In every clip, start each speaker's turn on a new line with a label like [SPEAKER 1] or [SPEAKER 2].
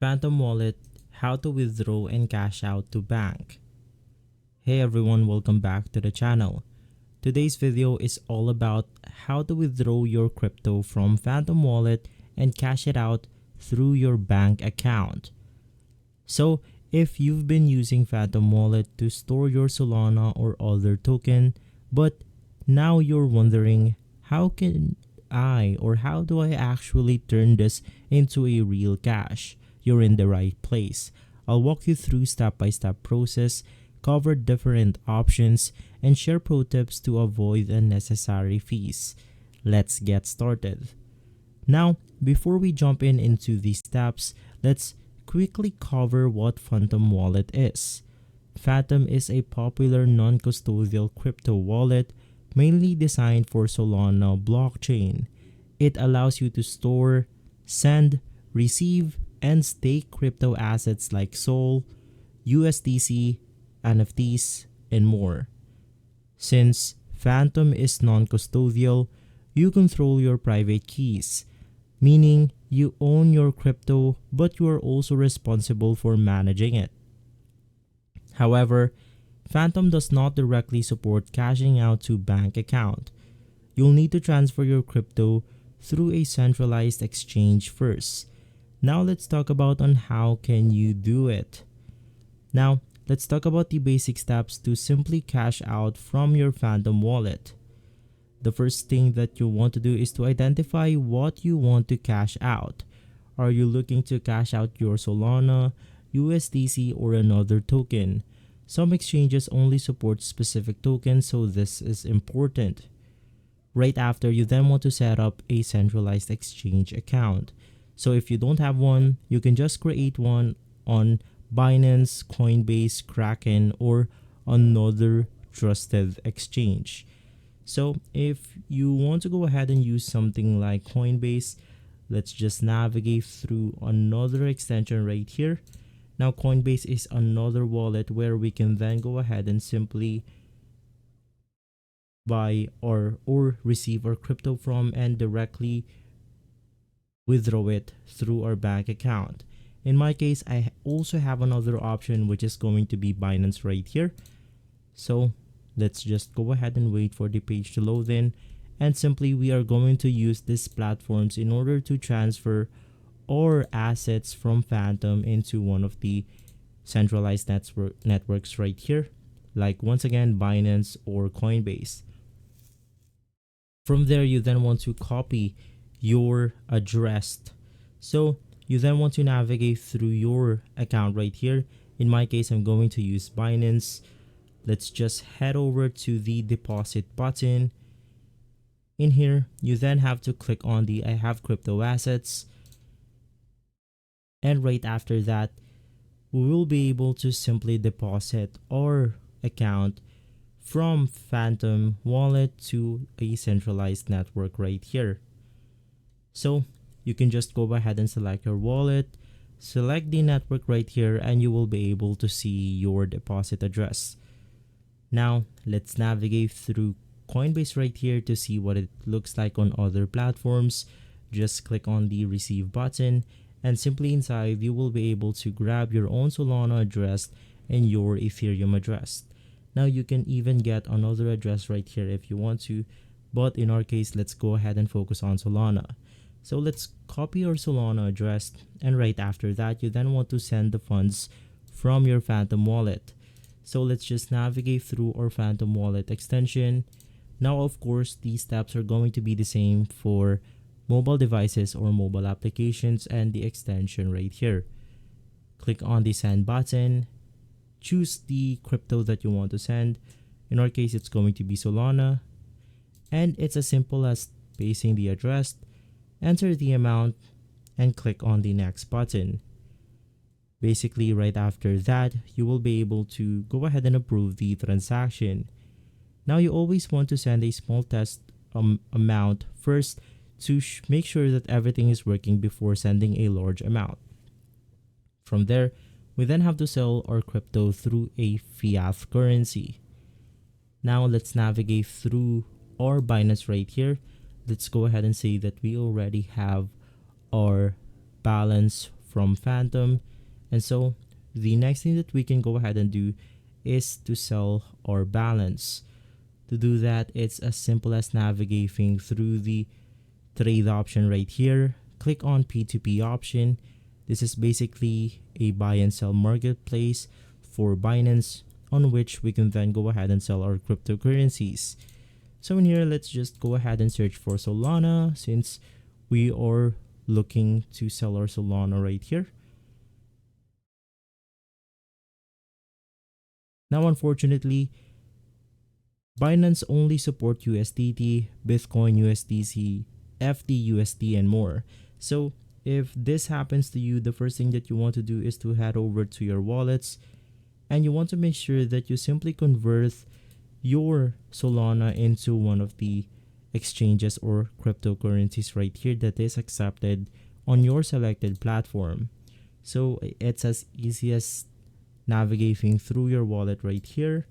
[SPEAKER 1] Phantom Wallet, how to withdraw and cash out to bank. Hey everyone, welcome back to the channel. Today's video is all about how to withdraw your crypto from Phantom Wallet and cash it out through your bank account. So if you've been using Phantom Wallet to store your Solana or other token, but now you're wondering how do I actually turn this into a real cash? You're in the right place. I'll walk you through step-by-step process, cover different options, and share pro tips to avoid unnecessary fees. Let's get started. Now, before we jump into these steps, let's quickly cover what Phantom Wallet is. Phantom is a popular non-custodial crypto wallet mainly designed for Solana blockchain. It allows you to store, send, receive, and stake crypto assets like Sol, USDT, NFTs, and more. Since Phantom is non-custodial, you control your private keys, meaning you own your crypto but you are also responsible for managing it. However, Phantom does not directly support cashing out to bank account. You'll need to transfer your crypto through a centralized exchange first. Now let's talk about on how can you do it. Now let's talk about the basic steps to simply cash out from your Phantom wallet. The first thing that you want to do is to identify what you want to cash out. Are you looking to cash out your Solana, USDC, or another token? Some exchanges only support specific tokens, so this is important. Right after, you then want to set up a centralized exchange account. So if you don't have one, you can just create one on Binance, Coinbase, Kraken, or another trusted exchange. So if you want to go ahead and use something like Coinbase, let's just navigate through another extension right here. Now Coinbase is another wallet where we can then go ahead and simply buy or receive our crypto from and directly withdraw it through our bank account. In my case, I also have another option which is going to be Binance right here. So let's just go ahead and wait for the page to load in, and simply we are going to use these platforms in order to transfer our assets from Phantom into one of the centralized networks right here, like once again Binance or Coinbase. From there, you then want to copy your address. So you then want to navigate through your account right here. In my case, I'm going to use Binance. Let's just head over to the deposit button. In here, you then have to click on the I have crypto assets. And right after that, we will be able to simply deposit our account from Phantom Wallet to a centralized network right here. So you can just go ahead and select your wallet, select the network right here, and you will be able to see your deposit address. Now let's navigate through Coinbase right here to see what it looks like on other platforms. Just click on the receive button, and simply inside you will be able to grab your own Solana address and your Ethereum address. Now you can even get another address right here if you want to, but in our case, let's go ahead and focus on Solana. So let's copy our Solana address, and right after that, you then want to send the funds from your Phantom wallet. So let's just navigate through our Phantom wallet extension. Now, of course, these steps are going to be the same for mobile devices or mobile applications, and the extension right here. Click on the send button, choose the crypto that you want to send. In our case, it's going to be Solana, and it's as simple as pasting the address, enter the amount, and click on the next button. Basically, right after that, you will be able to go ahead and approve the transaction. Now, you always want to send a small test amount first to make sure that everything is working before sending a large amount. From there, we then have to sell our crypto through a fiat currency. Now, let's navigate through our Binance right here. Let's go ahead and say that we already have our balance from Phantom. And so the next thing that we can go ahead and do is to sell our balance. To do that, it's as simple as navigating through the trade option right here. Click on P2P option. This is basically a buy and sell marketplace for Binance, on which we can then go ahead and sell our cryptocurrencies. So in here, let's just go ahead and search for Solana, since we are looking to sell our Solana right here. Now, unfortunately, Binance only support USDT, Bitcoin, USDC, FDUSD, and more. So if this happens to you, the first thing that you want to do is to head over to your wallets, and you want to make sure that you simply convert your Solana into one of the exchanges or cryptocurrencies right here that is accepted on your selected platform. So it's as easy as navigating through your wallet right here.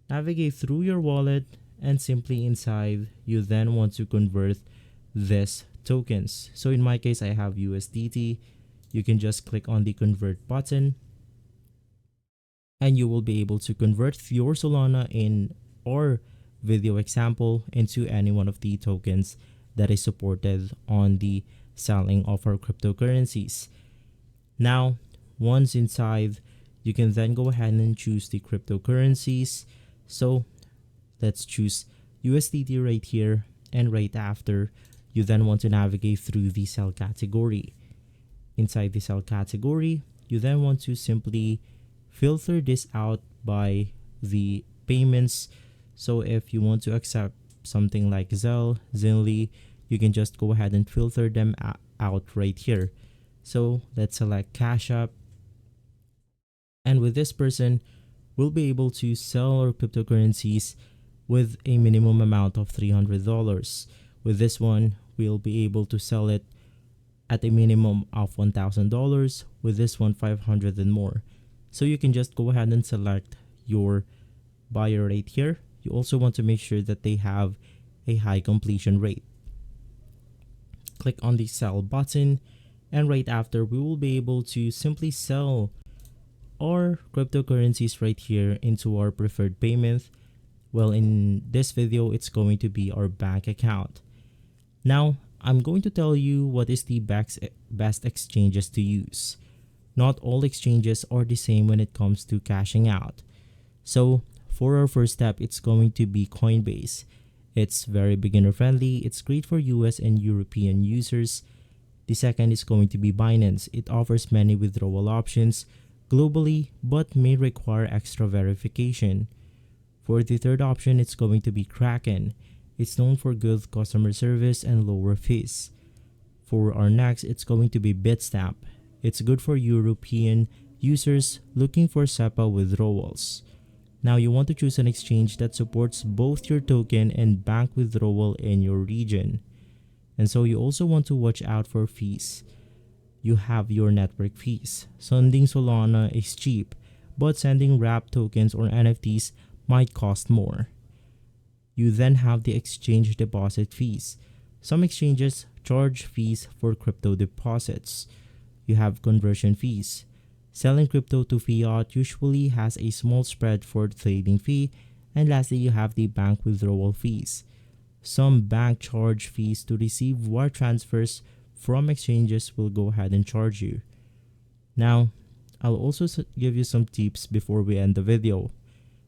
[SPEAKER 1] Navigate through your wallet, and simply inside you then want to convert this tokens. So in my case, I have USDT. You can just click on the convert button, and you will be able to convert your Solana in our video example into any one of the tokens that is supported on the selling of our cryptocurrencies. Now, once inside, you can then go ahead and choose the cryptocurrencies. So let's choose USDT right here, and right after, you then want to navigate through the sell category. Inside the sell category, you then want to simply filter this out by the payments. So if you want to accept something like Zelle, Zinli, you can just go ahead and filter them out right here. So let's select Cash App, and with this person, we'll be able to sell our cryptocurrencies with a minimum amount of $300. With this one, we'll be able to sell it at a minimum of $1,000. With this one, $500 and more. So you can just go ahead and select your buyer right here. You also want to make sure that they have a high completion rate. Click on the sell button, and right after, we will be able to simply sell our cryptocurrencies right here into our preferred payment. Well, in this video, it's going to be our bank account. Now, I'm going to tell you what is the best exchanges to use. Not all exchanges are the same when it comes to cashing out. So for our first step, it's going to be Coinbase. It's very beginner friendly. It's great for US and European users. The second is going to be Binance. It offers many withdrawal options globally, but may require extra verification. For the third option, it's going to be Kraken. It's known for good customer service and lower fees. For our next, it's going to be Bitstamp. It's good for European users looking for SEPA withdrawals. Now you want to choose an exchange that supports both your token and bank withdrawal in your region. And so you also want to watch out for fees. You have your network fees. Sending Solana is cheap, but sending wrapped tokens or NFTs might cost more. You then have the exchange deposit fees. Some exchanges charge fees for crypto deposits. You have conversion fees. Selling crypto to fiat usually has a small spread for trading fee. And lastly, you have the bank withdrawal fees. Some bank charge fees to receive wire transfers from exchanges will go ahead and charge you. Now, I'll also give you some tips before we end the video.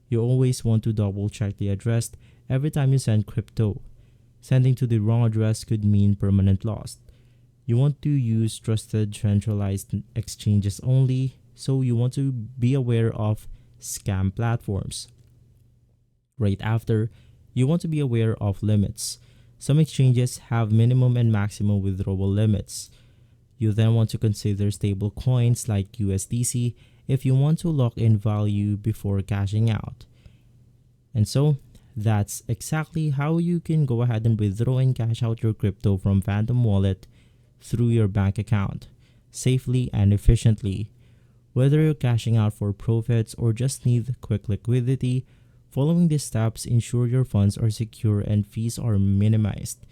[SPEAKER 1] You always want to double check the address every time you send crypto. Sending to the wrong address could mean permanent loss. You want to use trusted centralized exchanges only, so you want to be aware of scam platforms. Right after, you want to be aware of limits. Some exchanges have minimum and maximum withdrawal limits. You then want to consider stable coins like USDC if you want to lock in value before cashing out. And so, that's exactly how you can go ahead and withdraw and cash out your crypto from Phantom Wallet through your bank account, safely and efficiently. Whether you're cashing out for profits or just need quick liquidity, following these steps ensure your funds are secure and fees are minimized.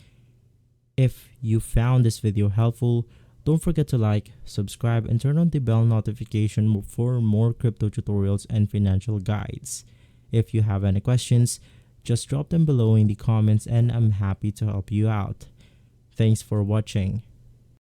[SPEAKER 1] If you found this video helpful, Don't forget to like, subscribe, and turn on the bell notification for more crypto tutorials and financial guides. If you have any questions, just drop them below in the comments and I'm happy to help you out. Thanks for watching.